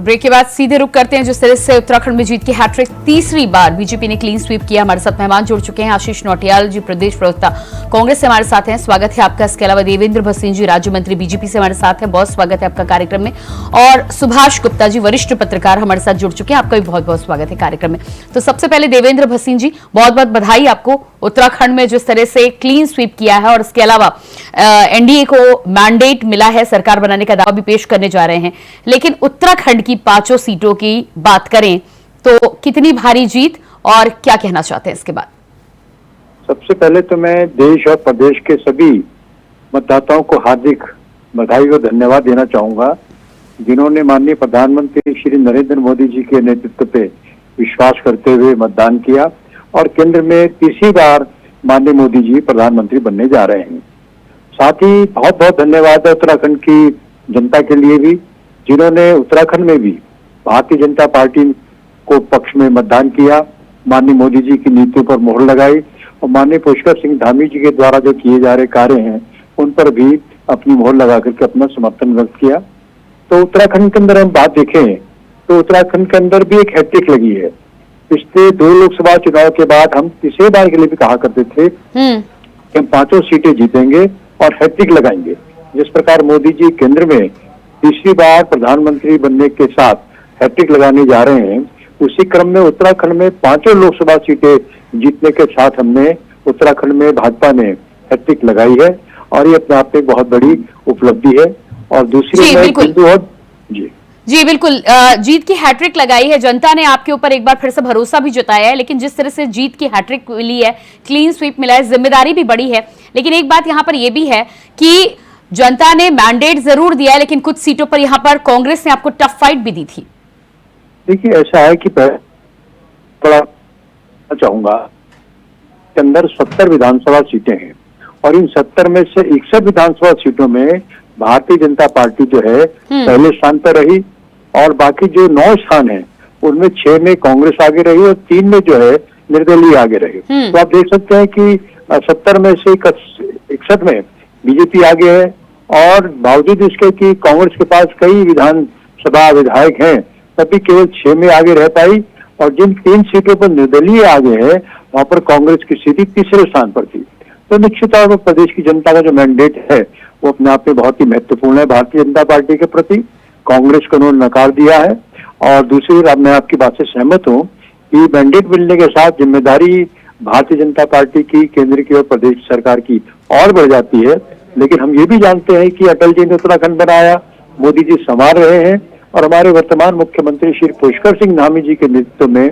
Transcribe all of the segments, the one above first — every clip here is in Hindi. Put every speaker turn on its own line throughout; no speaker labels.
ब्रेक के बाद सीधे रुक करते हैं जिस तरह से उत्तराखंड में जीत की हैट्रिक, तीसरी बार बीजेपी ने क्लीन स्वीप किया। हमारे साथ मेहमान जुड़ चुके हैं। आशीष नौटियाल जी, प्रदेश प्रवक्ता कांग्रेस से हमारे साथ हैं, स्वागत है आपका। इसके अलावा देवेंद्र भसीन जी, राज्य मंत्री बीजेपी से हमारे साथ हैं, बहुत स्वागत है आपका कार्यक्रम में। और सुभाष गुप्ता जी, वरिष्ठ पत्रकार, हमारे साथ जुड़ चुके हैं, आपका भी बहुत बहुत स्वागत है कार्यक्रम में। तो सबसे पहले देवेंद्र भसीन जी, बहुत बहुत बधाई आपको उत्तराखंड में जिस तरह से क्लीन स्वीप किया है। और इसके अलावा एनडीए को मैंडेट मिला है, सरकार बनाने का दावा भी पेश करने जा रहे हैं। लेकिन उत्तराखंड की 5 सीटों की बात करें तो कितनी भारी जीत और क्या कहना चाहते हैं इसके बाद?
सबसे पहले तो मैं देश और प्रदेश के सभी मतदाताओं को हार्दिक बधाई और धन्यवाद देना चाहूंगा, जिन्होंने माननीय प्रधानमंत्री श्री नरेंद्र मोदी जी के नेतृत्व पे विश्वास करते हुए मतदान किया और केंद्र में तीसरी बार माननीय मोदी जी प्रधानमंत्री बनने जा रहे हैं। साथ ही बहुत बहुत धन्यवाद है उत्तराखंड की जनता के लिए भी, जिन्होंने उत्तराखंड में भी भारतीय जनता पार्टी को पक्ष में मतदान किया, माननीय मोदी जी की नीतियों पर मोहर लगाई और माननीय पुष्कर सिंह धामी जी के द्वारा जो किए जा रहे कार्य हैं उन पर भी अपनी मोहर लगा करके अपना समर्थन व्यक्त किया। तो उत्तराखंड के अंदर हम बात देखें तो उत्तराखंड के अंदर भी एक हैट्रिक लगी है। पिछले 2 लोकसभा चुनाव के बाद हम तीसरी बार के लिए भी कहा करते थे कि हम 5 सीटें जीतेंगे और हैट्रिक लगाएंगे। जिस प्रकार मोदी जी केंद्र में तीसरी बार प्रधानमंत्री बनने के साथ हैट्रिक लगाने जा रहे हैं, उसी क्रम में उत्तराखंड में 5 लोकसभा सीटें जीतने के साथ हमने उत्तराखंड में भाजपा ने हैट्रिक लगाई है और ये अपने आप में बहुत बड़ी उपलब्धि है। और दूसरी
जी बिल्कुल, जीत की हैट्रिक लगाई है। जनता ने आपके ऊपर एक बार फिर से भरोसा भी जताया है, लेकिन जिस तरह से जीत की हैट्रिक मिली है, क्लीन स्वीप मिला है, जिम्मेदारी भी बड़ी है। लेकिन एक बात यहां पर यह भी है कि जनता ने मैंडेट जरूर दिया है, लेकिन कुछ सीटों पर यहां पर कांग्रेस ने आपको टफ फाइट भी दी थी।
देखिए, ऐसा है कि बड़ा चाहूंगा के अंदर 70 विधानसभा सीटें हैं और इन 70 में से 61 विधानसभा सीटों में भारतीय जनता पार्टी जो है पहले स्थान पर रही और बाकी जो 9 स्थान हैं उनमें 6 में कांग्रेस आगे रही और 3 में जो है निर्दलीय आगे रहे। तो आप देख सकते हैं कि 70 में से 61 में बीजेपी आगे है और बावजूद इसके कि कांग्रेस के पास कई विधानसभा विधायक हैं, तभी केवल 6 में आगे रह पाई और जिन 3 सीटों पर निर्दलीय आगे है वहां पर कांग्रेस की स्थिति तीसरे स्थान पर थी। तो निश्चित तौर पर प्रदेश की जनता का जो मैंडेट है वो अपने आप में बहुत ही महत्वपूर्ण है भारतीय जनता पार्टी के प्रति। कांग्रेस को उन्होंने नकार दिया है और दूसरी ओर मैं आपकी बात से सहमत हूँ कि मैंडेट मिलने के साथ जिम्मेदारी भारतीय जनता पार्टी की, केंद्र की और प्रदेश सरकार की और बढ़ जाती है। लेकिन हम ये भी जानते हैं कि अटल जी ने उत्तराखंड बनाया, मोदी जी संभाल रहे हैं और हमारे वर्तमान मुख्यमंत्री श्री पुष्कर सिंह धामी जी के नेतृत्व में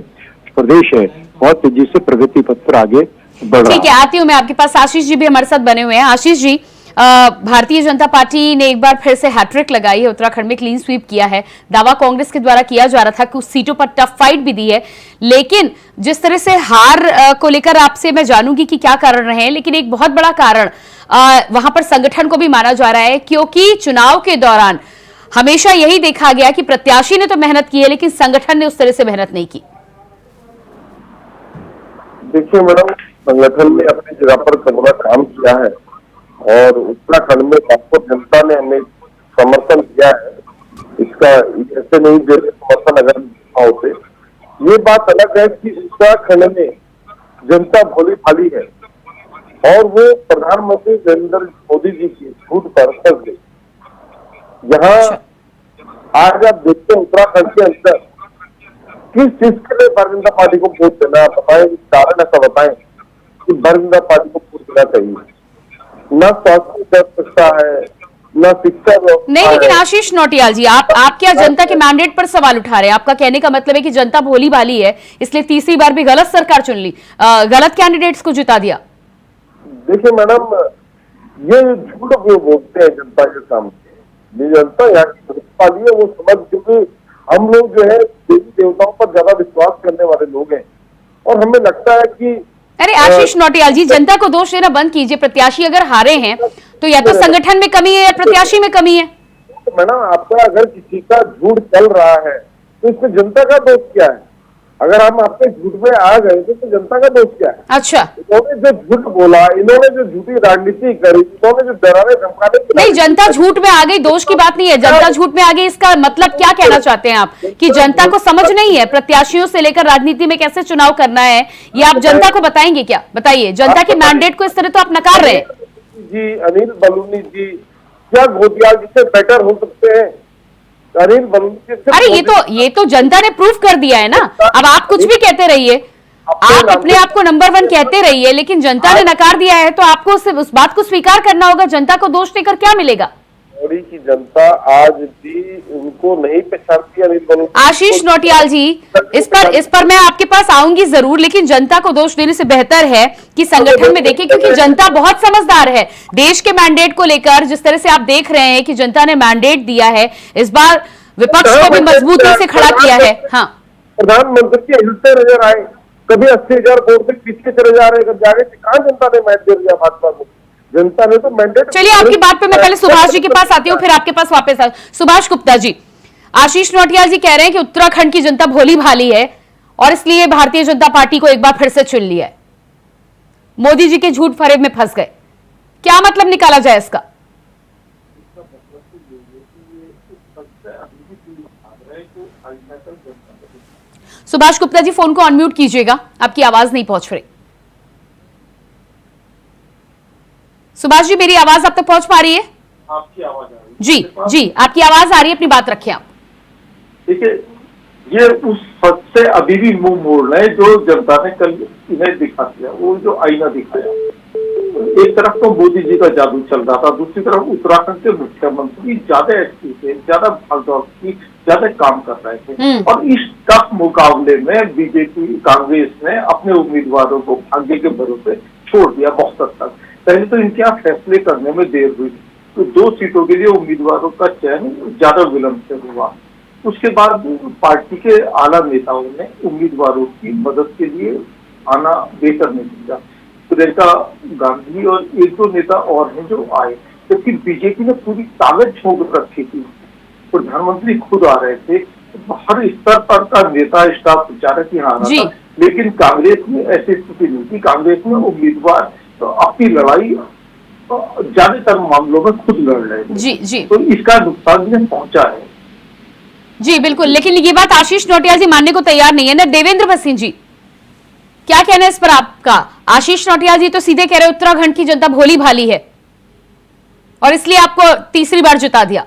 प्रदेश है बहुत तेजी से प्रगति पथ पर आगे बढ़ रहा है।
ठीक है, आती हूँ मैं आपके पास। आशीष जी भी हमारे साथ बने हुए हैं। आशीष जी, भारतीय जनता पार्टी ने एक बार फिर से हैट्रिक लगाई है, उत्तराखंड में क्लीन स्वीप किया है। दावा कांग्रेस के द्वारा किया जा रहा था कि उस सीटों पर टफ फाइट भी दी है, लेकिन जिस तरह से हार को लेकर आपसे मैं जानूंगी कि क्या कारण रहे हैं, लेकिन एक बहुत बड़ा कारण वहां पर संगठन को भी माना जा रहा है, क्योंकि चुनाव के दौरान हमेशा यही देखा गया कि प्रत्याशी ने तो मेहनत की है लेकिन संगठन ने उस तरह से मेहनत नहीं की।
देखिए मैडम, संगठन ने अपनी जगह पर कड़ा काम किया है और उत्तराखंड में आपको जनता ने हमें समर्थन दिया है। इसका ऐसे नहीं दे समर्थन अगर होते, ये बात अलग है कि उत्तराखंड में जनता भोली भाली है और वो प्रधानमंत्री नरेंद्र मोदी जी की झूठ पर फंस गई। यहाँ आज आप देखते हैं उत्तराखंड के अंदर किस चीज के लिए भारतीय जनता पार्टी को वोट देना, बताएं कारण ऐसा बताएं कि भारतीय जनता पार्टी को वोट देना चाहिए। न स्वास्थ्य व्यवस्था है, न शिक्षा व्यवस्था
नहीं। लेकिन आशीष नौटियाल जी, आप क्या जनता के मैंडेट पर सवाल उठा रहे हैं? आपका कहने का मतलब है कि जनता भोली भाली है, इसलिए तीसरी बार भी गलत सरकार चुन ली, गलत कैंडिडेट्स को जिता दिया।
देखिए मैडम, ये झूठ वो बोलते हैं जनता के सामने। जनता यहाँ की वाली है, वो समझ, क्योंकि हम लोग जो है देवी देवताओं पर ज्यादा विश्वास करने वाले लोग हैं और हमें लगता है कि
अरे आशीष नौटियाल जी, जनता को दोष देना बंद कीजिए। प्रत्याशी अगर हारे हैं तो या तो संगठन में कमी है या प्रत्याशी में कमी है।
मैडम, आपका अगर किसी का झूठ चल रहा है तो इसमें जनता का दोष क्या है? अगर हम अपने झूठ में आ गए तो जनता का दोष क्या है?
अच्छा,
इन्होंने जो झूठ बोला, इन्होंने जो झूठी राजनीति करी, इन्होंने जो डराने धमकाने की
नहीं,
राजनीति
जनता
करी,
झूठ में आ गई, दोष की बात नहीं है। जनता झूठ में आ गई, इसका मतलब क्या कहना चाहते हैं आप कि जनता को समझ नहीं है प्रत्याशियों से लेकर राजनीति में कैसे चुनाव करना है? ये आप जनता को बताएंगे क्या? बताइए, जनता के मैंडेट को इस तरह तो आप नकार रहे हैं।
जी, अनिल बलूनी जी क्या घोटियाल जी से बेटर हो सकते हैं? अनिल बलूनी जी से
अरे ये तो जनता ने प्रूफ कर दिया है ना। अब आप कुछ भी कहते रहिए, आप अपने आप को नंबर 1 कहते रहिए, लेकिन जनता ने नकार दिया है तो आपको उस बात को स्वीकार करना होगा। जनता को दोष देकर क्या मिलेगा?
मोदी की जनता आज भी उनको नहीं पहचानती। अनिल बलूनी
आशीष नौटियाल जी, इस पर मैं आपके पास आऊंगी जरूर, लेकिन जनता को दोष देने से बेहतर है कि संगठन में देखिए, क्योंकि जनता बहुत समझदार है। देश के मैंडेट को लेकर जिस तरह से आप देख रहे हैं कि जनता ने मैंडेट दिया है, इस बार विपक्ष को भी मजबूती से खड़ा किया है। हाँ,
प्रधानमंत्री के हिलते नजर आए, कभी 80,000 वोट से पीछे चले जा रहे, कभी आगे। कहाँ जनता ने मैंडेट दिया भाजपा को? जनता ने तो मैंडेट।
चलिए, आपकी बात पे मैं पहले सुभाष जी के पास आती हूँ, फिर आपके पास वापस सुभाष गुप्ता जी, आशीष नौटियाल जी कह रहे हैं कि उत्तराखंड की जनता भोली भाली है और इसलिए भारतीय जनता पार्टी को एक बार फिर से चुन लिया है। मोदी जी के झूठ फरेब में फंस गए, क्या मतलब निकाला जाए इसका? सुभाष गुप्ता जी, फोन को अनम्यूट कीजिएगा, आपकी आवाज नहीं पहुंच रही। सुभाष जी, मेरी आवाज आप तक पहुंच पा रही है?
आपकी आवाज आ रही है?
जी, आपकी आवाज आ रही है, अपनी बात रखिए आप।
देखिए, ये उस सच से अभी भी मुंह मोड़ रहे हैं जो जनता ने कल इन्हें दिखा दिया, वो जो आईना दिखाया। एक तरफ तो मोदी जी का जादू चल रहा था, दूसरी तरफ उत्तराखंड के मुख्यमंत्री ज्यादा एक्टिव थे, ज्यादा भागदौड़ की, ज्यादा काम कर रहे थे। और इस टफ मुकाबले में बीजेपी कांग्रेस ने अपने उम्मीदवारों को भाग्य के भरोसे छोड़ दिया बहुत हद तक। पहले तो इनके यहाँ फैसले करने में देर हुई, तो 2 सीटों के लिए उम्मीदवारों का चयन ज्यादा विलंब से हुआ। उसके बाद पार्टी के आला नेताओं ने उम्मीदवारों की मदद के लिए आना बेहतर नहीं समझा। प्रियंका गांधी और 1-2 नेता और हैं जो आए, जबकि बीजेपी ने पूरी ताकत झोंक रखी थी। प्रधानमंत्री खुद आ रहे थे, हर स्तर पर का नेता स्टाफ प्रचारक यहाँ आना था, लेकिन कांग्रेस में ऐसी स्थिति नहीं थी। कांग्रेस में उम्मीदवार तो अपनी लड़ाई ज्यादातर मामलों में खुद लड़ रहे थे।
जी,
तो इसका नुकसान भी पहुंचा है।
जी बिल्कुल, लेकिन ये बात आशीष नौटियाल जी मानने को तैयार नहीं है ना। देवेंद्र भसीन जी, क्या कहना है इस पर आपका? आशीष नौटियाल जी तो सीधे कह रहे उत्तराखंड की जनता भोली भाली है और इसलिए आपको तीसरी बार जिता दिया।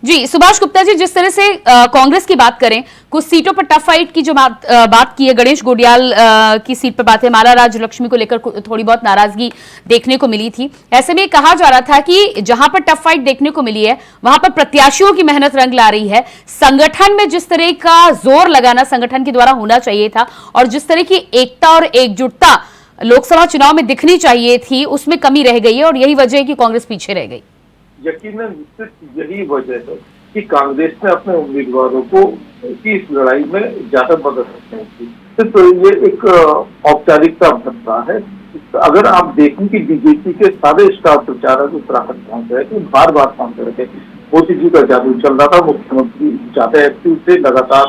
जी, सुभाष गुप्ता जी, जिस तरह से कांग्रेस की बात करें, कुछ सीटों पर टफ फाइट की जो बात की है, गणेश गोडियाल की सीट पर बात है, माला राज लक्ष्मी को लेकर थोड़ी बहुत नाराजगी देखने को मिली थी। ऐसे में कहा जा रहा था कि जहां पर टफ फाइट देखने को मिली है वहां पर प्रत्याशियों की मेहनत रंग ला रही है। संगठन में जिस तरह का जोर लगाना संगठन के द्वारा होना चाहिए था और जिस तरह की एकता और एकजुटता लोकसभा चुनाव में दिखनी चाहिए थी, उसमें कमी रह गई है और यही वजह है कि कांग्रेस पीछे रह गई।
यकीनन निश्चित यही वजह है कि कांग्रेस ने अपने उम्मीदवारों को की इस लड़ाई में ज्यादा मदद नहीं की। तो ये एक औपचारिकता भत्ता है। अगर आप देखें कि बीजेपी के सारे स्टार प्रचारक उत्तराखंड पहुंच रहे थे, बार बार पहुंच रहे थे। मोदी जी का जादू चल रहा था, मुख्यमंत्री ज्यादा एक्टिव से लगातार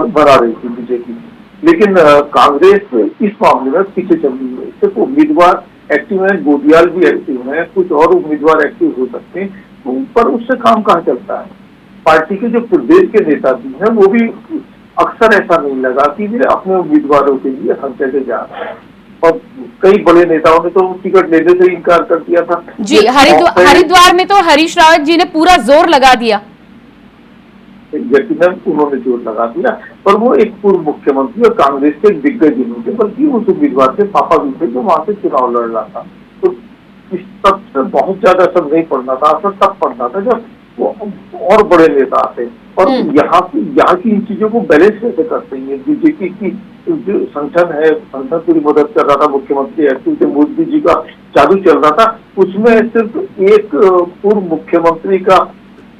बढ़ा रही थी बीजेपी। लेकिन कांग्रेस इस मामले में पीछे चल रही है। सिर्फ उम्मीदवार एक्टिव है, गोडियाल भी एक्टिव है, कुछ और उम्मीदवार एक्टिव हो सकते हैं, पर उससे काम कहाँ चलता है। पार्टी के जो प्रदेश के नेता भी हैं वो भी अक्सर ऐसा नहीं लगा कि वे अपने उम्मीदवारों के लिए हर जगह जा रहे हैं। और कई बड़े नेताओं ने तो टिकट लेने से इनकार कर दिया था।
जी, हरिद्वार में तो हरीश रावत जी ने पूरा जोर लगा दिया।
यकीनन उन्होंने जोर लगा दिया, पर वो एक पूर्व मुख्यमंत्री और कांग्रेस के दिग्गज नहीं थे, बल्कि उस उम्मीदवार के पापा भी थे जो वहां से चुनाव लड़ रहा था। तो इस तब से बहुत ज्यादा असर नहीं पड़ना था, असर तब पड़ना था जब वो और बड़े नेता आते। और यहाँ की इन चीजों को बैलेंस कैसे करते हैं? बीजेपी की जो संगठन है, संगठन पूरी मदद कर रहा था, मुख्यमंत्री एक्टिव थे, मोदी जी का जादू चल रहा था, उसमें सिर्फ एक पूर्व मुख्यमंत्री का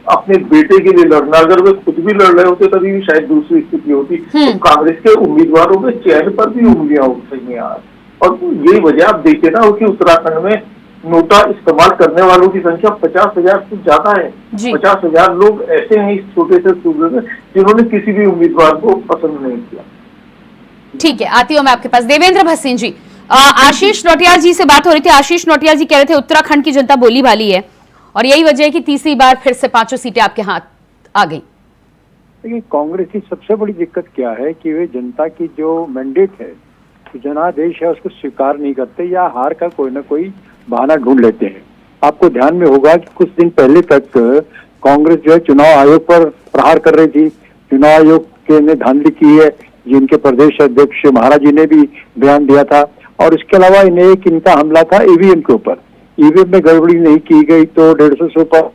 अपने बेटे के लिए लड़ना, अगर वे खुद भी लड़ रहे होते तभी भी शायद दूसरी स्थिति होती। तो कांग्रेस के उम्मीदवारों के चयन पर भी उंगलियां उठ रही हैं आज। और यही वजह आप देखिए ना कि उत्तराखंड में
नोटा इस्तेमाल करने वालों की संख्या 50,000 से ज्यादा है।
जी।
50,000 लोग ऐसे हैं इस छोटे से सूबे में जिन्होंने किसी भी उम्मीदवार को पसंद नहीं किया।
ठीक है, आती हूँ मैं आपके पास। देवेंद्र भसीन जी, आशीष नौटियाल जी से बात हो रही थी। आशीष नौटियाल जी कह रहे थे उत्तराखंड की जनता बोली भाली है और यही वजह है कि तीसरी बार फिर से 5 सीटें आपके हाथ आ गई।
देखिए, कांग्रेस की सबसे बड़ी दिक्कत क्या है कि वे जनता की जो मैंडेट है, जनादेश है, उसको स्वीकार नहीं करते या हार का कोई ना कोई बहाना ढूंढ लेते हैं। आपको ध्यान में होगा कि कुछ दिन पहले तक कांग्रेस जो है चुनाव आयोग पर प्रहार कर रही थी। चुनाव आयोग के ने धांधली की है, जिनके प्रदेश अध्यक्ष महाराज जी ने भी बयान दिया था। और इसके अलावा इन्हें एक इनका हमला था ईवीएम के ऊपर। ईवीएम में गड़बड़ी नहीं की गई तो 150 से ऊपर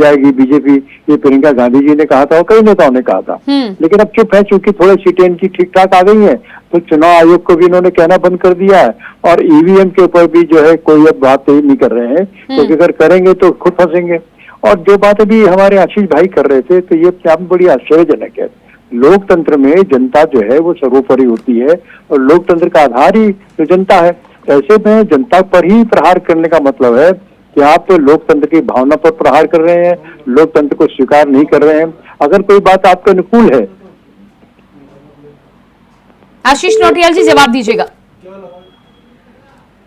जाएगी बीजेपी, ये प्रियंका गांधी जी ने कहा था और कई नेताओं ने कहा था। लेकिन अब चुप है, चूंकि थोड़ी सीटें इनकी ठीक ठाक आ गई हैं, तो चुनाव आयोग को भी इन्होंने कहना बंद कर दिया है और ईवीएम के ऊपर भी जो है कोई अब बात नहीं कर रहे हैं, क्योंकि अगर करेंगे तो खुद फंसेंगे। और जो बात अभी हमारे आशीष भाई कर रहे थे, तो ये क्या बड़ी आश्चर्यजनक है। लोकतंत्र में जनता जो है वो सर्वोपरि होती है और लोकतंत्र का आधार ही तो जनता है। ऐसे में जनता पर ही प्रहार करने का मतलब है कि आप तो लोकतंत्र की भावना पर प्रहार कर रहे हैं, लोकतंत्र को स्वीकार नहीं कर रहे हैं। अगर कोई बात आपके अनुकूल है।
आशीष नौटियाल जी जवाब दीजिएगा।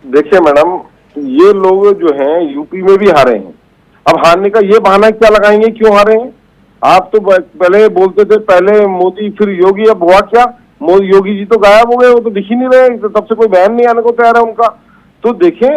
देखिए मैडम, ये लोग जो हैं यूपी में भी हारे हैं। अब हारने का ये बहाना क्या लगाएंगे, क्यों हारे हैं? आप तो पहले बोलते थे पहले मोदी फिर योगी, अब हुआ क्या? मोदी योगी जी तो गायब हो गए, वो तो दिख ही नहीं रहे, तो तब से कोई बयान नहीं आने को तैयार है उनका। तो देखें,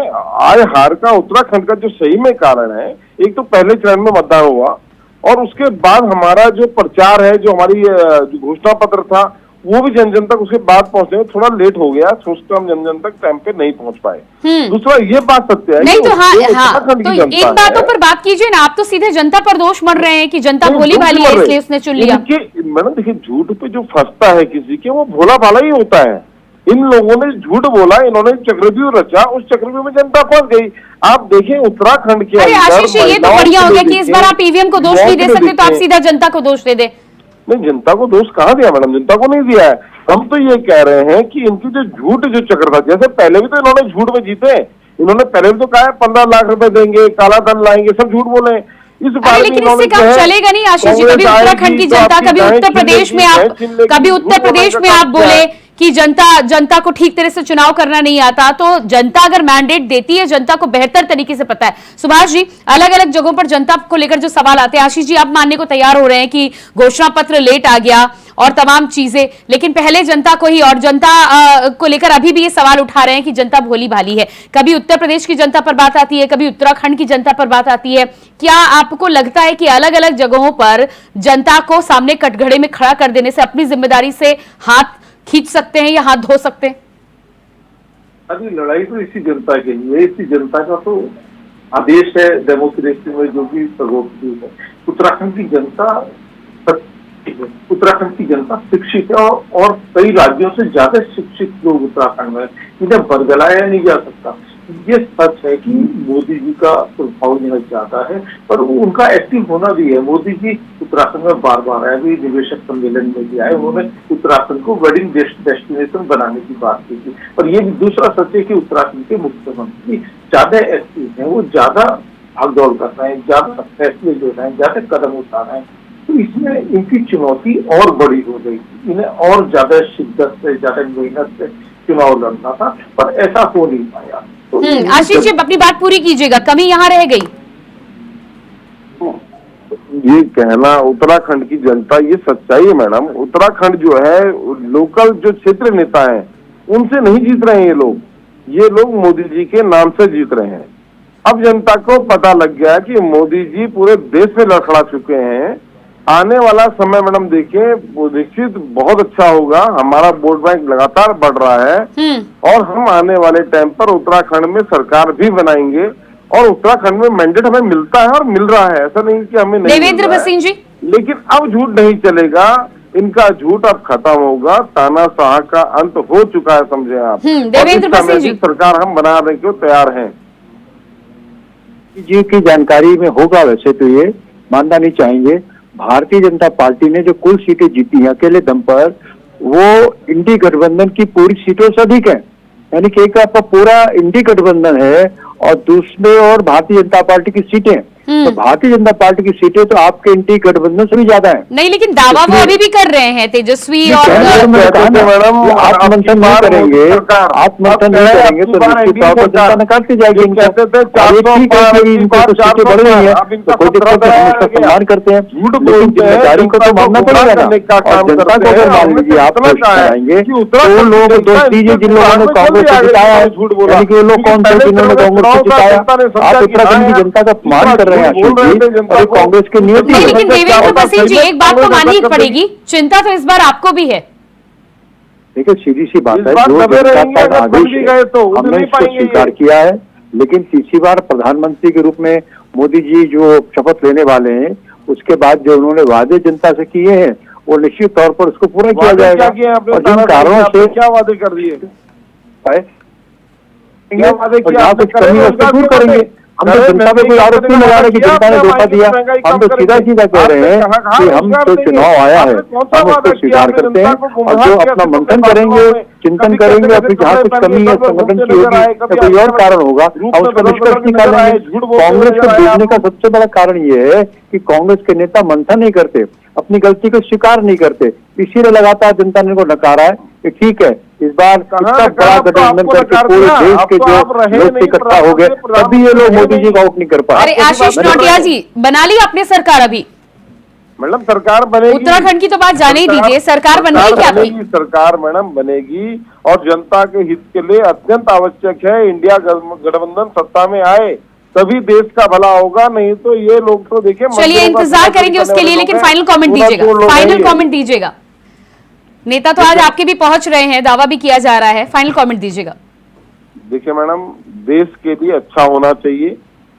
आज हार का उत्तराखंड का जो सही में कारण है, एक तो पहले चरण में मतदान हुआ और उसके बाद हमारा जो प्रचार है, जो हमारी जो घोषणा पत्र था, वो भी जन जन तक उसके बाद पहुंचने में थोड़ा लेट हो गया। सोचते हम जन जन तक टाइम पे नहीं पहुंच पाए। दूसरा ये बात सत्य है
नहीं तो हाँ,
उत्तराखंड की
तो इन बातों पर बात कीजिए ना। आप तो सीधे जनता पर दोष मढ़ रहे हैं कि जनता भोली भाली है इसलिए उसने चुन लिया।
मैडम देखिए, झूठ पे जो फंसता है किसी के, वो भोला भाला ही होता है। इन लोगों ने झूठ बोला, इन्होंने चक्रव्यूह रचा, उस चक्रव्यूह में जनता फंस गई। आप देखें उत्तराखंड के
अरे आशीष, ये तो बढ़िया हो गया कि इस बार आप ईवीएम को दोष नहीं दे सकते, तो आप सीधा जनता को दोष दे दे।
नहीं, जनता को दोष कहाँ दिया मैडम? जनता को नहीं दिया है। हम तो ये कह रहे हैं कि इनकी जो झूठ जो चक्र था, जैसे पहले भी तो इन्होंने झूठ में जीते, इन्होंने पहले भी तो कहा है 15 लाख रुपए देंगे, काला धन लाएंगे, सब झूठ बोले। इस बार
लेकिन इससे काम चलेगा नहीं आशीष जी। कभी उत्तराखंड की जनता, कभी उत्तर प्रदेश में आप, कभी उत्तर प्रदेश में आप बोले कि जनता को ठीक तरह से चुनाव करना नहीं आता। तो जनता अगर मैंडेट देती है, जनता को बेहतर तरीके से पता है। सुभाष जी, अलग अलग जगहों पर जनता को लेकर जो सवाल आते हैं, आशीष जी आप मानने को तैयार हो रहे हैं कि घोषणा पत्र लेट आ गया और तमाम चीजें, लेकिन पहले जनता को ही, और जनता को लेकर अभी भी ये सवाल उठा रहे हैं कि जनता भोली भाली है। कभी उत्तर प्रदेश की जनता पर बात आती है, कभी उत्तराखंड की जनता पर बात आती है। क्या आपको लगता है कि अलग अलग जगहों पर जनता को सामने कटघरे में खड़ा कर देने से अपनी जिम्मेदारी से हाथ खींच सकते हैं या हाथ धो सकते हैं?
अभी लड़ाई तो इसी जनता के लिए, इसी जनता का तो आदेश है डेमोक्रेसी में जो भी सर्वोपरि है। उत्तराखंड की जनता शिक्षित है और कई राज्यों से ज्यादा शिक्षित लोग उत्तराखंड में, इन्हें बरगलाया नहीं जा सकता। ये सच है कि मोदी जी का प्रभाव यहाँ ज्यादा है, पर उनका एक्टिव होना भी है। मोदी जी उत्तराखंड में बार बार आए, अभी निवेशक सम्मेलन में भी आए, उन्होंने उत्तराखंड को वेडिंग डेस्टिनेशन बनाने की बात की थी। और ये भी दूसरा सच है कि उत्तराखंड के मुख्यमंत्री ज्यादा एक्टिव है, वो ज्यादा भागदौड़ कर रहे हैं, ज्यादा फैसले ले रहे हैं, ज्यादा कदम उठा रहे हैं। तो इसमें इनकी चुनौती और बड़ी हो गई, इन्हें और ज्यादा शिद्दत से, ज्यादा मेहनत से चुनाव लड़ना था, पर ऐसा हो नहीं पाया। तो
आशीष जी अपनी बात पूरी कीजिएगा, कमी यहाँ रह गई।
ये कहना उत्तराखंड की जनता, ये सच्चाई है मैडम। उत्तराखंड जो है, लोकल जो क्षेत्र नेता हैं उनसे नहीं जीत रहे हैं ये लोग मोदी जी के नाम से जीत रहे हैं। अब जनता को पता लग गया कि मोदी जी पूरे देश में लड़खड़ा चुके हैं। आने वाला समय मैडम देखिए, निश्चित बहुत अच्छा होगा। हमारा वोट बैंक लगातार बढ़ रहा है और हम आने वाले टाइम पर उत्तराखंड में सरकार भी बनाएंगे और उत्तराखंड में मैंडेट हमें मिलता है और मिल रहा है, ऐसा नहीं कि हमें नहीं।
देवेंद्र भसीन जी,
लेकिन अब झूठ नहीं चलेगा, इनका झूठ अब खत्म होगा। तानाशाह का अंत हो चुका है, समझे आप।
देवेंद्र भसीन जी,
सरकार हम बनाने को तैयार हैं।
जी की जानकारी में होगा, वैसे तो ये मानना नहीं चाहेंगे। भारतीय जनता पार्टी ने जो कुल सीटें जीती हैं अकेले दम पर, वो इंडी गठबंधन की पूरी सीटों से अधिक है। यानी कि एक आपका पूरा इंडी गठबंधन है और दूसरे और भारतीय जनता पार्टी की सीटें, तो भारतीय जनता पार्टी की सीटें तो आपके इंडी गठबंधन से भी ज्यादा है।
नहीं, लेकिन दावा वो अभी भी कर रहे हैं तेजस्वी और
मैडम आत्ममंथन नहीं करेंगे, आत्ममंथन नहीं करेंगे तो निश्चित तौर पर जनता नकारती जाएगी इनको। इनको तो सीटें बढ़ रही है तो कोई दिक्कत नहीं, हम उसका सम्मान करते हैं, लेकिन जिम्मेदारी को तो मानना पड़ेगा ना। और जनता को अगर मान लीजिए आप कोशिश कराएंगे तो उन लोगों को दोष दीजिए जिन लोगों ने कांग्रेस को जिताया है, यानी कि वो लोग कौन थे जिन्होंने कांग्रेस को जिताया। आप उत्तराखंड की जनता का अपमान कर रहे हैं आशीष जी, और कांग्रेस की नियति
नहीं,
है।
लेकिन देवेंद्र भसीन जी एक बात तो माननी पड़ेगी, चिंता तो इस बार आपको भी है।
देखिए सीधी सी बात है, जो जनता का आदेश है हमने इसको स्वीकार किया है, लेकिन तीसरी बार प्रधानमंत्री के रूप में मोदी जी जो शपथ लेने वाले हैं, उसके बाद जो उन्होंने वादे जनता से किए हैं वो निश्चित तौर पर उसको पूरा किया जाएगा। और जिन कारणों से
क्या वादे कर दिए,
कुछ कमी है उसको दूर करेंगे। हम तो जनता पे कोई आरोप नहीं लगा रहे कि जनता ने धोखा दिया, हम तो सीधा सीधा कह रहे हैं कि हम तो चुनाव आया है, हम उसको स्वीकार करते हैं और जो अपना मंथन करेंगे, चिंतन करेंगे और फिर जहाँ कुछ कमी है संगठन की होगी या कोई और कारण होगा हम उसका निष्कर्ष निकालेंगे। कांग्रेस को डूबने का सबसे बड़ा कारण ये है कि कांग्रेस के नेता मंथन नहीं करते, अपनी गलती को स्वीकार नहीं करते, इसीलिए लगातार जनता ने इनको नकारा है कि ठीक है इस बार इतना बड़ा गठबंधन करके पूरे देश के जो लोग इकट्ठा हो गए तभी ये लोग मोदी जी का वोट नहीं कर पाए।
अरे आशीष नोटिया जी, बना ली आपने सरकार अभी?
मैडम सरकार बनेगी,
उत्तराखंड की तो बात जाने ही दीजिए, सरकार बनेगी क्या आपकी?
सरकार मैडम बनेगी और जनता के हित के लिए अत्यंत आवश्यक है इंडिया गठबंधन सत्ता में आए, तभी देश का भला होगा, नहीं तो ये लोग तो देखिए।
चलिए इंतजार करेंगे उसके लिए, लेकिन फाइनल कमेंट दीजिएगा, फाइनल कमेंट दीजिएगा। नेता तो आज आपके भी पहुंच रहे हैं, दावा भी किया जा रहा है, फाइनल कमेंट दीजिएगा।
देखिए मैडम, देश के लिए अच्छा होना चाहिए,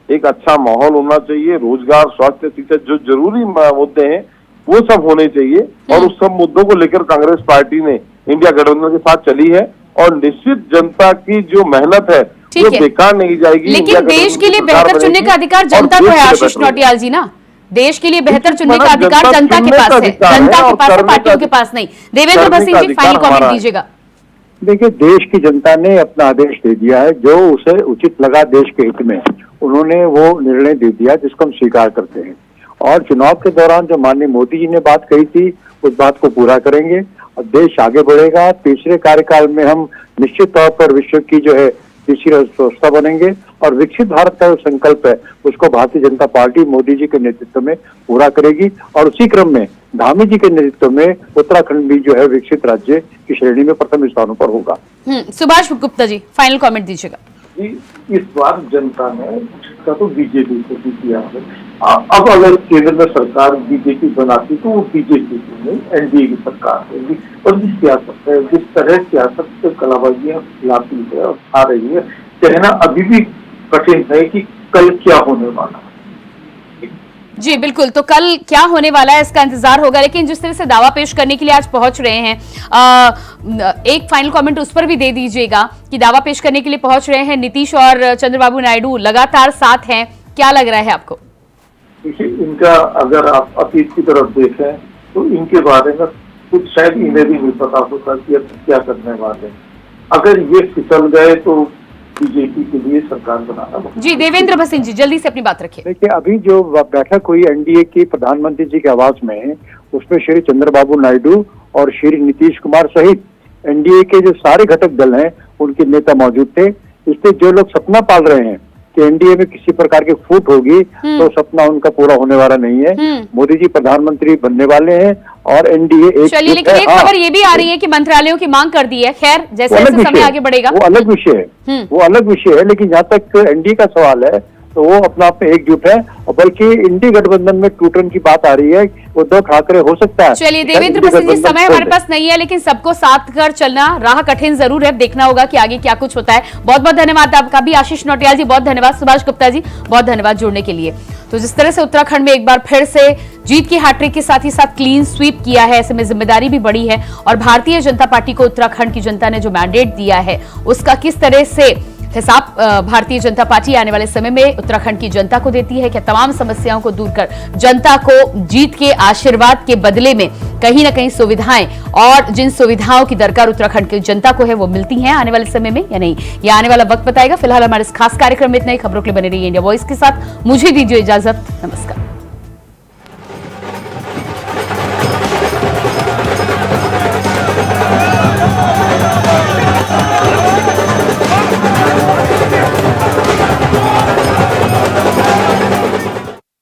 एक अच्छा माहौल होना चाहिए, रोजगार, स्वास्थ्य, शिक्षा जो जरूरी मुद्दे हैं वो सब होने चाहिए और उस सब मुद्दों को लेकर कांग्रेस पार्टी ने इंडिया गठबंधन के साथ चली है और निश्चित जनता की जो मेहनत है वो बेकार नहीं जाएगी।
लेकिन देश के लिए बेहतर चुनने का अधिकार जनता को है आशीष नोटियाल जी ना, देश के लिए बेहतर चुनने का अधिकार जनता के पास है, जनता के पास है, पार्टियों के पास नहीं। देवेंद्र भसीन जी फाइनल कमेंट दीजिएगा।
देखिए देश की जनता ने अपना आदेश दे दिया है, जो उसे उचित लगा देश के हित में उन्होंने वो निर्णय दे दिया जिसको हम स्वीकार करते हैं। और चुनाव के दौरान जो माननीय मोदी जी ने बात कही थी उस बात को पूरा करेंगे और देश आगे बढ़ेगा। तीसरे कार्यकाल में हम निश्चित तौर पर विश्व की जो है तीसरी अर्थव्यवस्था बनेंगे और विकसित भारत का जो संकल्प है उसको भारतीय जनता पार्टी मोदी जी के नेतृत्व में पूरा करेगी और उसी क्रम में धामी जी के नेतृत्व में उत्तराखंड भी जो है विकसित राज्य की श्रेणी में प्रथम स्थानों पर होगा।
सुभाष गुप्ता जी फाइनल कमेंट दीजिएगा।
इस बार जनता ने का तो बीजेपी को भी दिया है। अब अगर केंद्र में सरकार बीजेपी बनाती तो वो बीजेपी की नहीं एनडीए की सरकार होगी। और जिस सियासत है, जिस तरह सियासत से कलाबाजियां खिलाती है और खा रही है, कहना अभी भी कठिन है कि कल क्या होने वाला है।
जी बिल्कुल, तो कल क्या होने वाला है इसका इंतजार होगा, लेकिन जिस तरह से दावा पेश करने के लिए आज पहुंच रहे हैं, एक फाइनल कमेंट उस पर भी दे दीजिएगा कि दावा पेश करने के लिए पहुंच रहे हैं नीतीश और चंद्रबाबू नायडू लगातार साथ हैं, क्या लग रहा है आपको?
देखिए इनका अगर आप अतीत की तरफ देखें तो इनके बारे में कुछ शायद इन्हें भी नहीं पता होता कि अब क्या करने वाले हैं। अगर ये फिसल गए तो बीजेपी के लिए सरकार बनाना।
जी देवेंद्र भसीन जी जल्दी से अपनी बात रखिए।
देखिए अभी जो बैठक हुई एनडीए की प्रधानमंत्री जी के आवास में, उसमें श्री चंद्रबाबू नायडू और श्री नीतीश कुमार सहित एनडीए के जो सारे घटक दल हैं उनके नेता मौजूद थे। इसलिए जो लोग सपना पाल रहे हैं कि एनडीए में किसी प्रकार की फूट होगी तो सपना उनका पूरा होने वाला नहीं है। मोदी जी प्रधानमंत्री बनने वाले हैं और एनडीए एक
चलिए, लेकिन एक खबर ये भी आ रही है कि मंत्रालयों की मांग कर दी है। खैर जैसे जैसे समय आगे बढ़ेगा
वो अलग विषय है, वो अलग विषय है, लेकिन जहाँ तक एनडीए का सवाल है तो वो अपना आप में एकजुट है और बल्कि इंडी गठबंधन में टूटन की बात आ रही है, उद्धव ठाकरे हो सकता है।
चलिए देवेंद्र भसीन जी, समय हमारे पास नहीं है, लेकिन सबको साथ कर चलना राह कठिन जरूर है, देखना होगा कि आगे क्या कुछ होता है। बहुत बहुत धन्यवाद आपका भी आशीष नोटियाल जी, बहुत धन्यवाद सुभाष गुप्ता जी, बहुत धन्यवाद जुड़ने के लिए। तो जिस तरह से उत्तराखंड में एक बार फिर से जीत की हैट्रिक के साथ ही साथ क्लीन स्वीप किया है, ऐसे में जिम्मेदारी भी बढ़ी है और भारतीय जनता पार्टी को उत्तराखंड की जनता ने जो मैंडेट दिया है उसका किस तरह से हिसाब भारतीय जनता पार्टी आने वाले समय में उत्तराखंड की जनता को देती है? क्या तमाम समस्याओं को दूर कर जनता को जीत के आशीर्वाद के बदले में कहीं ना कहीं सुविधाएं, और जिन सुविधाओं की दरकार उत्तराखंड की जनता को है, वो मिलती हैं आने वाले समय में या नहीं? ये आने वाला वक्त बताएगा। फिलहाल हमारे इस खास कार्यक्रम में इतना ही। खबरों के लिए बने रहिए इंडिया वॉइस के साथ। मुझे दीजिए इजाजत। नमस्कार।